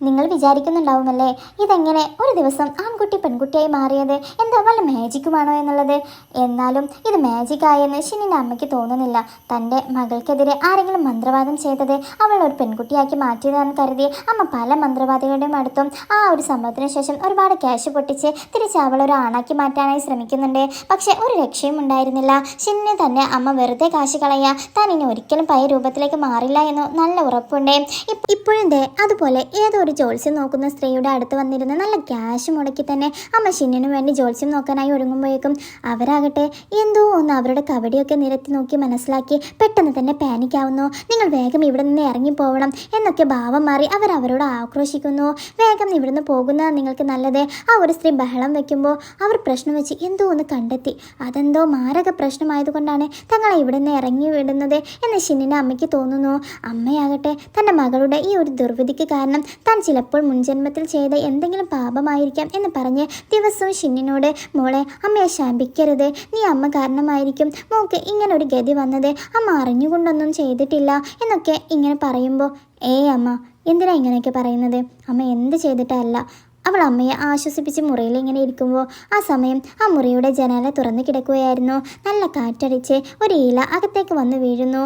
നിങ്ങൾ വിചാരിക്കുന്നുണ്ടാവുമല്ലേ ഇതെങ്ങനെ ഒരു ദിവസം ആൺകുട്ടി പെൺകുട്ടിയായി മാറിയത് എന്താ വല്ല മാജിക്കുമാണോ എന്നുള്ളത്. എന്നാലും ഇത് മാജിക്കായെന്ന് ഷിനിൻ്റെ അമ്മയ്ക്ക് തോന്നുന്നില്ല. തൻ്റെ മകൾക്കെതിരെ ആരെങ്കിലും മന്ത്രവാദം ചെയ്തത് അവൾ ഒരു പെൺകുട്ടിയാക്കി മാറ്റിയതാണെന്ന് കരുതി അമ്മ പല മന്ത്രവാദികളുടെയും അടുത്തും ആ ഒരു സംഭവത്തിന് ശേഷം ഒരുപാട് ക്യാഷ് പൊട്ടിച്ച് തിരിച്ച് അവൾ ഒരു ആണാക്കി മാറ്റാനായി ശ്രമിക്കുന്നുണ്ട്. പക്ഷെ ഒരു രക്ഷയും ഉണ്ടായിരുന്നില്ല. ഷിനിനെ തന്നെ അമ്മ വെറുതെ കാശ് കളയുക, താൻ ഇനി ഒരിക്കലും പഴയ രൂപത്തിലേക്ക് മാറില്ല എന്ന് നല്ല ഉറപ്പുണ്ട്. ഇപ്പോഴത്തെ അതുപോലെ ഏതോ ഒരു ജോത്സ്യം നോക്കുന്ന സ്ത്രീയുടെ അടുത്ത് വന്നിരുന്ന് നല്ല ക്യാഷ് മുടക്കി തന്നെ അമ്മ ഷിന്നിനു വേണ്ടി ജോത്സ്യം നോക്കാനായി ഒരുങ്ങുമ്പോഴേക്കും അവരാകട്ടെ എന്തോ ഒന്ന് അവരുടെ കവടിയൊക്കെ നിരത്തി നോക്കി മനസ്സിലാക്കി പെട്ടെന്ന് തന്നെ പാനിക്കാവുന്നു. നിങ്ങൾ വേഗം ഇവിടെ നിന്ന് ഇറങ്ങിപ്പോവണം എന്നൊക്കെ ഭാവം മാറി അവരോട് ആക്രോശിക്കുന്നു. വേഗം ഇവിടുന്ന് പോകുന്നതാണ് നിങ്ങൾക്ക് നല്ലത്. ആ ഒരു സ്ത്രീ ബഹളം വെക്കുമ്പോൾ അവർ പ്രശ്നം വെച്ച് എന്തോ ഒന്ന് കണ്ടെത്തി. അതെന്തോ മാരക പ്രശ്നമായതുകൊണ്ടാണ് തങ്ങളെ ഇവിടെ നിന്ന് ഇറങ്ങി വിടുന്നത് എന്ന് ഷിന്നിൻ്റെ അമ്മയ്ക്ക് തോന്നുന്നു. അമ്മയാകട്ടെ തൻ്റെ മകളുടെ ഈ ഒരു ദുർവിധിക്ക് കാരണം താൻ ചിലപ്പോൾ മുൻജന്മത്തിൽ ചെയ്ത എന്തെങ്കിലും പാപമായിരിക്കാം എന്ന് പറഞ്ഞ് ദിവസവും ഷിന്നിനോട് മോളെ അമ്മയെ ശാപിക്കരുത്, നീ അമ്മ കാരണമായിരിക്കും മോൾക്ക് ഇങ്ങനെ ഒരു ഗതി വന്നത്, അമ്മ അറിഞ്ഞുകൊണ്ടൊന്നും ചെയ്തിട്ടില്ല എന്നൊക്കെ ഇങ്ങനെ പറയുമ്പോൾ അമ്മ എന്തിനാ ഇങ്ങനെയൊക്കെ പറയുന്നത്, അമ്മ എന്ത് ചെയ്തിട്ടല്ല. അവൾ അമ്മയെ ആശ്വസിപ്പിച്ച് മുറിയിൽ ഇങ്ങനെ ഇരിക്കുമ്പോൾ ആ സമയം ആ മുറിയുടെ ജനാല തുറന്നു കിടക്കുകയായിരുന്നു. നല്ല കാറ്റടിച്ച് ഒരു ഇല അകത്തേക്ക് വന്ന് വീഴുന്നു.